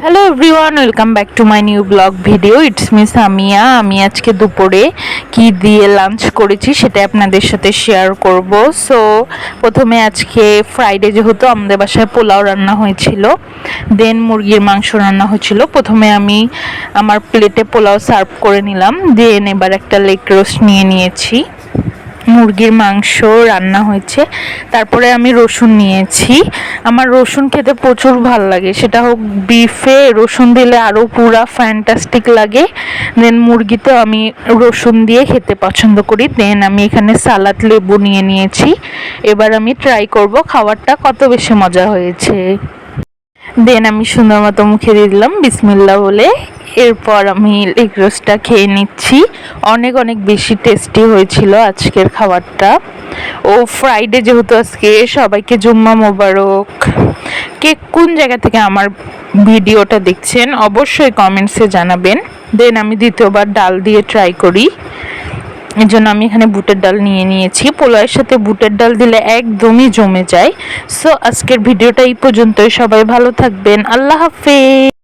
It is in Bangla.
Hello everyone, welcome back to my new blog video. It's me Samia. আমি আজকে দুপুরে কি দিয়ে লাঞ্চ করেছি সেটা আপনাদের সাথে শেয়ার করব। সো প্রথমে আজকে ফ্রাইডে যেহেতু আমাদের বাসায় পোলাও রান্না হয়েছিল, দেন মুরগির মাংস রান্না হয়েছিল। প্রথমে আমি আমার প্লেটে পোলাও সার্ভ করে নিলাম, দেন এবার একটা লেগ রোস্ট নিয়ে নিয়েছি। মুরগির মাংস রান্না হয়েছে, তারপরে আমি রসুন নিয়েছি। আমার রসুন খেতে প্রচুর ভাল লাগে, সেটা হোক বিফে রসুন দিলে আরও পুরা ফ্যান্টাস্টিক লাগে। দেন মুরগিতেও আমি রসুন দিয়ে খেতে পছন্দ করি। দেন আমি এখানে সালাদ লেবু নিয়ে নিয়েছি। এবার আমি ট্রাই করব খাবারটা কত বেশি মজা হয়েছে। দেন আমি সুন্দর মতো মুখে দিয়ে দিলাম বিসমিল্লাহ বলে। এরপর আমি এগ রোস্টটা খেয়ে নিচ্ছি। অনেক অনেক বেশি টেস্টি হয়েছিল আজকের খাবারটা। ও ফ্রাইডে যেহেতু আজকে, সবাইকে জুম্মা মোবারক। কে কোন জায়গা থেকে আমার ভিডিওটা দেখছেন অবশ্যই কমেন্টসে জানাবেন। দেন আমি দ্বিতীয়বার ডাল দিয়ে ট্রাই করি, এর জন্য আমি এখানে বুটের ডাল নিয়ে নিয়েছি। পোলাওয়ের সাথে বুটের ডাল দিলে একদমই জমে যায়। সো আজকের ভিডিওটা এই পর্যন্তই। সবাই ভালো থাকবেন। আল্লাহ হাফেজ।